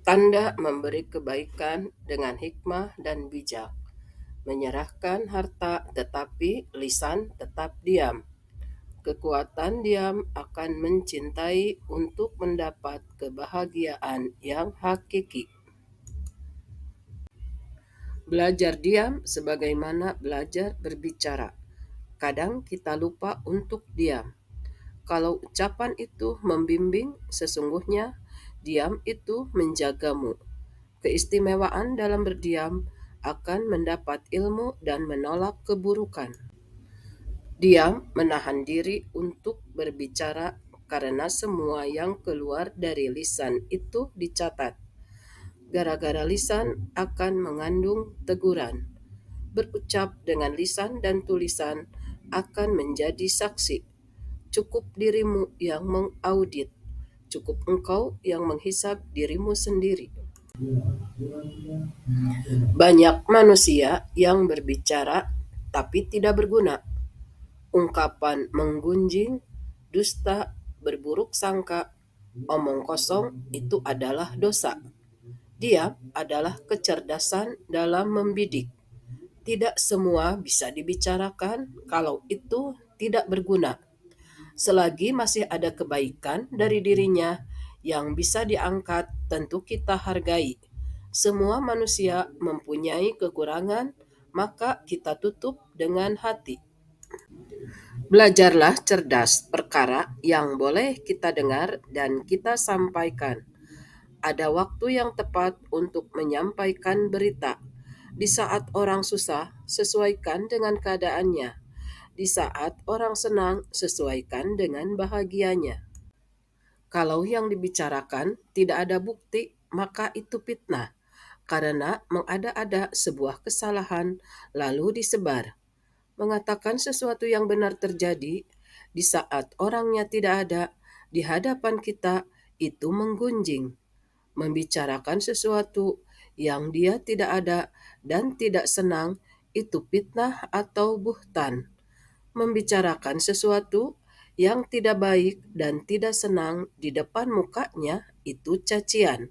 Tanda memberi kebaikan dengan hikmah dan bijak. Menyerahkan harta tetapi lisan tetap diam. Kekuatan diam akan mencintai untuk mendapat kebahagiaan yang hakiki. Belajar diam sebagaimana belajar berbicara. Kadang kita lupa untuk diam. Kalau ucapan itu membimbing, sesungguhnya diam itu menjagamu. Keistimewaan dalam berdiam akan mendapat ilmu dan menolak keburukan. Diam menahan diri untuk berbicara karena semua yang keluar dari lisan itu dicatat. Gara-gara lisan akan mengandung teguran. Berucap dengan lisan dan tulisan akan menjadi saksi. Cukup dirimu yang mengaudit. Cukup engkau yang menghisap dirimu sendiri. Banyak manusia yang berbicara tapi tidak berguna. Ungkapan menggunjing, dusta, berburuk sangka, omong kosong itu adalah dosa. Diam adalah kecerdasan dalam membidik. Tidak semua bisa dibicarakan kalau itu tidak berguna. Selagi masih ada kebaikan dari dirinya yang bisa diangkat, tentu kita hargai. Semua manusia mempunyai kekurangan, maka kita tutup dengan hati. Belajarlah cerdas perkara yang boleh kita dengar dan kita sampaikan. Ada waktu yang tepat untuk menyampaikan berita. Di saat orang susah, sesuaikan dengan keadaannya. Di saat orang senang, sesuaikan dengan bahagianya. Kalau yang dibicarakan tidak ada bukti, maka itu fitnah. Karena mengada-ada sebuah kesalahan lalu disebar. Mengatakan sesuatu yang benar terjadi di saat orangnya tidak ada di hadapan kita itu menggunjing. Membicarakan sesuatu yang dia tidak ada dan tidak senang itu fitnah atau buhtan. Membicarakan sesuatu yang tidak baik dan tidak senang di depan mukanya itu cacian.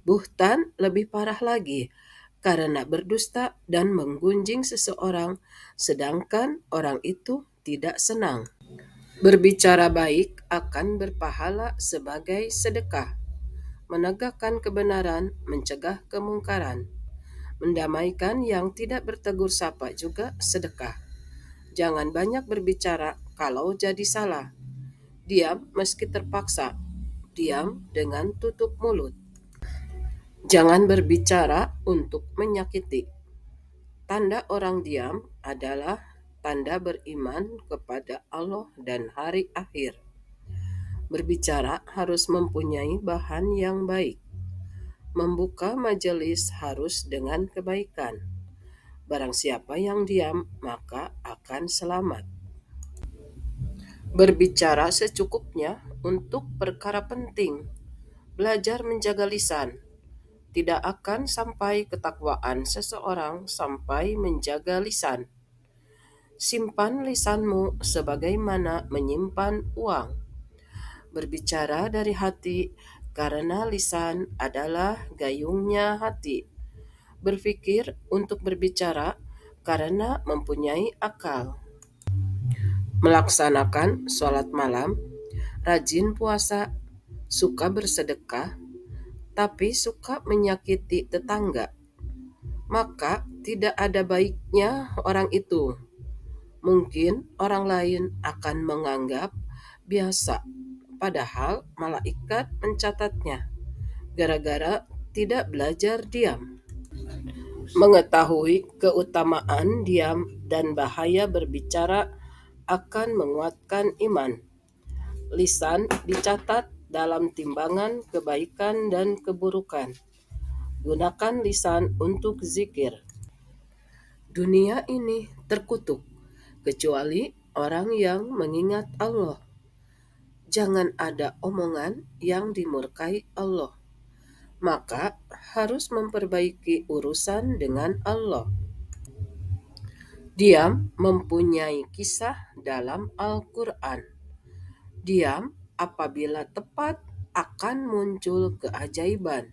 Buhtan lebih parah lagi karena berdusta dan menggunjing seseorang sedangkan orang itu tidak senang. Berbicara baik akan berpahala sebagai sedekah. Menegakkan kebenaran, mencegah kemungkaran. Mendamaikan yang tidak bertegur sapa juga sedekah. Jangan banyak berbicara kalau jadi salah. Diam meski terpaksa. Diam dengan tutup mulut. Jangan berbicara untuk menyakiti. Tanda orang diam adalah tanda beriman kepada Allah dan hari akhir. Berbicara harus mempunyai bahan yang baik. Membuka majelis harus dengan kebaikan. Barang siapa yang diam, maka akan selamat. Berbicara secukupnya untuk perkara penting. Belajar menjaga lisan. Tidak akan sampai ketakwaan seseorang sampai menjaga lisan. Simpan lisanmu sebagaimana menyimpan uang. Berbicara dari hati karena lisan adalah gayungnya hati. Berpikir untuk berbicara karena mempunyai akal. Melaksanakan sholat malam, rajin puasa, suka bersedekah, tapi suka menyakiti tetangga, maka tidak ada baiknya orang itu. Mungkin orang lain akan menganggap biasa, padahal malaikat mencatatnya gara-gara tidak belajar diam. Mengetahui keutamaan diam dan bahaya berbicara akan menguatkan iman. Lisan dicatat dalam timbangan kebaikan dan keburukan. Gunakan lisan untuk zikir. Dunia ini terkutuk, kecuali orang yang mengingat Allah. Jangan ada omongan yang dimurkai Allah. Maka harus memperbaiki urusan dengan Allah. Diam mempunyai kisah dalam Al-Quran. Diam apabila tepat akan muncul keajaiban.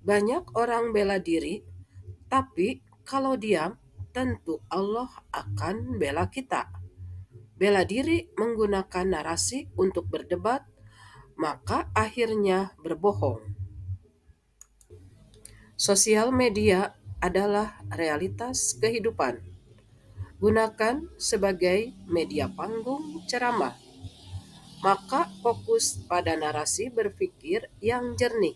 Banyak orang bela diri, tapi kalau diam, tentu Allah akan bela kita. Bela diri menggunakan narasi untuk berdebat, maka akhirnya berbohong. Sosial media adalah realitas kehidupan. Gunakan sebagai media panggung ceramah, maka fokus pada narasi berpikir yang jernih.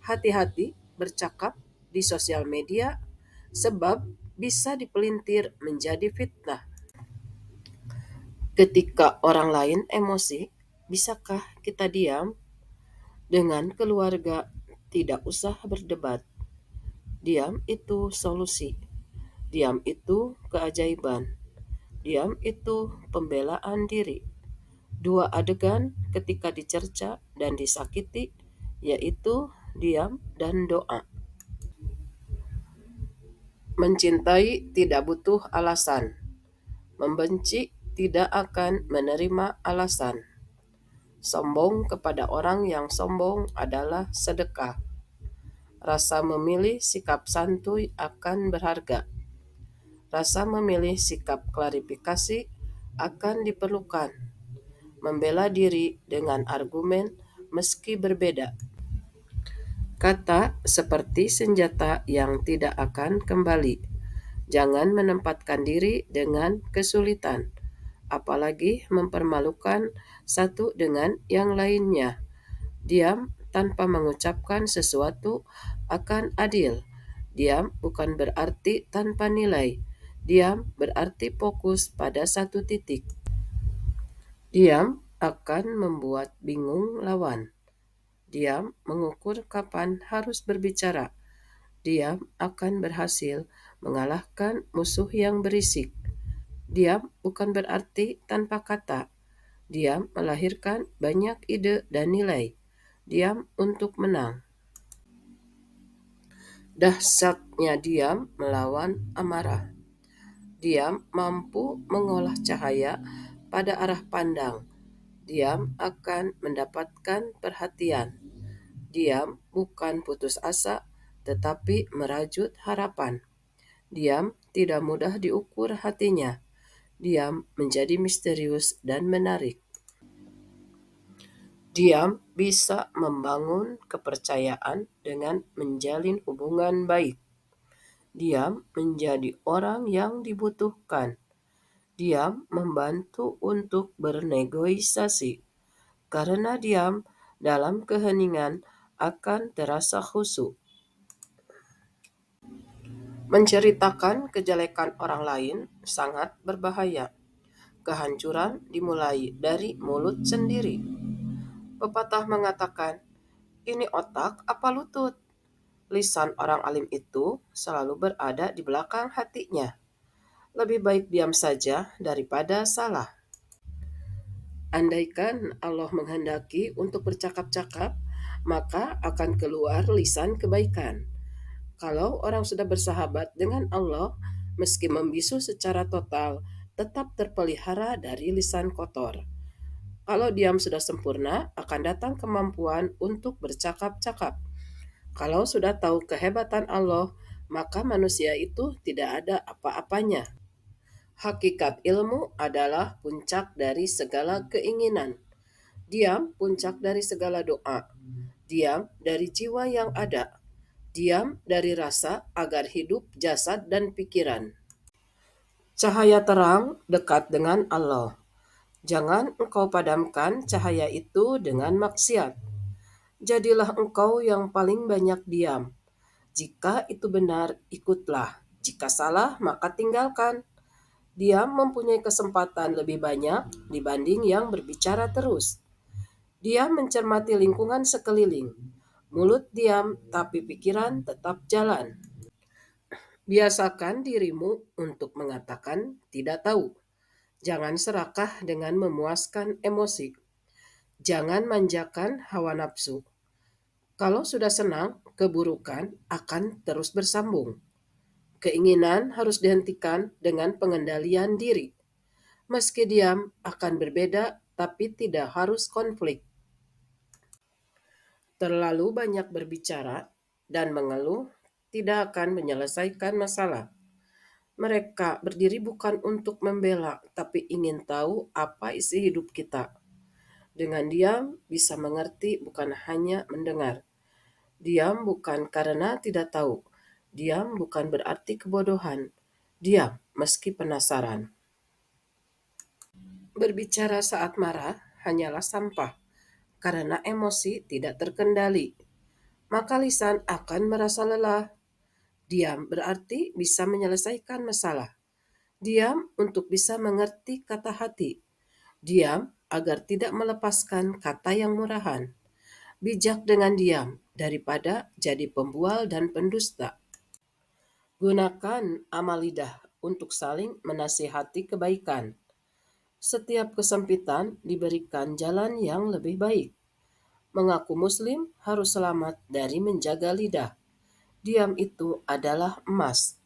Hati-hati bercakap di sosial media sebab bisa dipelintir menjadi fitnah. Ketika orang lain emosi, bisakah kita diam? Dengan keluarga tidak usah berdebat. Diam itu solusi. Diam itu keajaiban. Diam itu pembelaan diri. Dua adegan ketika dicerca dan disakiti, yaitu diam dan doa. Mencintai tidak butuh alasan. Membenci tidak akan menerima alasan. Sombong kepada orang yang sombong adalah sedekah. Rasa memilih sikap santuy akan berharga. Rasa memilih sikap klarifikasi akan diperlukan. Membela diri dengan argumen meski berbeda. Kata seperti senjata yang tidak akan kembali. Jangan menempatkan diri dengan kesulitan, apalagi mempermalukan satu dengan yang lainnya. Diam tanpa mengucapkan sesuatu akan adil. Diam bukan berarti tanpa nilai. Diam berarti fokus pada satu titik. Diam akan membuat bingung lawan. Diam mengukur kapan harus berbicara. Diam akan berhasil mengalahkan musuh yang berisik. Diam bukan berarti tanpa kata. Diam melahirkan banyak ide dan nilai. Diam untuk menang. Dahsyatnya diam melawan amarah. Diam mampu mengolah cahaya pada arah pandang. Diam akan mendapatkan perhatian. Diam bukan putus asa, tetapi merajut harapan. Diam tidak mudah diukur hatinya. Diam menjadi misterius dan menarik. Diam bisa membangun kepercayaan dengan menjalin hubungan baik. Diam menjadi orang yang dibutuhkan. Diam membantu untuk bernegosiasi. Karena diam dalam keheningan akan terasa khusyuk. Menceritakan kejelekan orang lain sangat berbahaya. Kehancuran dimulai dari mulut sendiri. Pepatah mengatakan, ini otak apa lutut? Lisan orang alim itu selalu berada di belakang hatinya. Lebih baik diam saja daripada salah. Andaikan Allah menghendaki untuk bercakap-cakap, maka akan keluar lisan kebaikan. Kalau orang sudah bersahabat dengan Allah, meski membisu secara total, tetap terpelihara dari lisan kotor. Kalau diam sudah sempurna, akan datang kemampuan untuk bercakap-cakap. Kalau sudah tahu kehebatan Allah, maka manusia itu tidak ada apa-apanya. Hakikat ilmu adalah puncak dari segala keinginan. Diam puncak dari segala doa. Diam dari jiwa yang ada. Diam dari rasa agar hidup jasad dan pikiran. Cahaya terang dekat dengan Allah. Jangan engkau padamkan cahaya itu dengan maksiat. Jadilah engkau yang paling banyak diam. Jika itu benar, ikutlah. Jika salah, maka tinggalkan. Diam mempunyai kesempatan lebih banyak dibanding yang berbicara terus. Dia mencermati lingkungan sekeliling. Mulut diam, tapi pikiran tetap jalan. Biasakan dirimu untuk mengatakan tidak tahu. Jangan serakah dengan memuaskan emosi. Jangan manjakan hawa nafsu. Kalau sudah senang, keburukan akan terus bersambung. Keinginan harus dihentikan dengan pengendalian diri. Meski diam akan berbeda, tapi tidak harus konflik. Terlalu banyak berbicara dan mengeluh tidak akan menyelesaikan masalah. Mereka berdiri bukan untuk membela, tapi ingin tahu apa isi hidup kita. Dengan diam bisa mengerti, bukan hanya mendengar. Diam bukan karena tidak tahu. Diam bukan berarti kebodohan. Diam meski penasaran. Berbicara saat marah hanyalah sampah karena emosi tidak terkendali. Maka lisan akan merasa lelah. Diam berarti bisa menyelesaikan masalah. Diam untuk bisa mengerti kata hati. Diam agar tidak melepaskan kata yang murahan. Bijak dengan diam daripada jadi pembual dan pendusta. Gunakan amal lidah untuk saling menasihati kebaikan. Setiap kesempitan diberikan jalan yang lebih baik. Mengaku muslim harus selamat dari menjaga lidah. Diam itu adalah emas.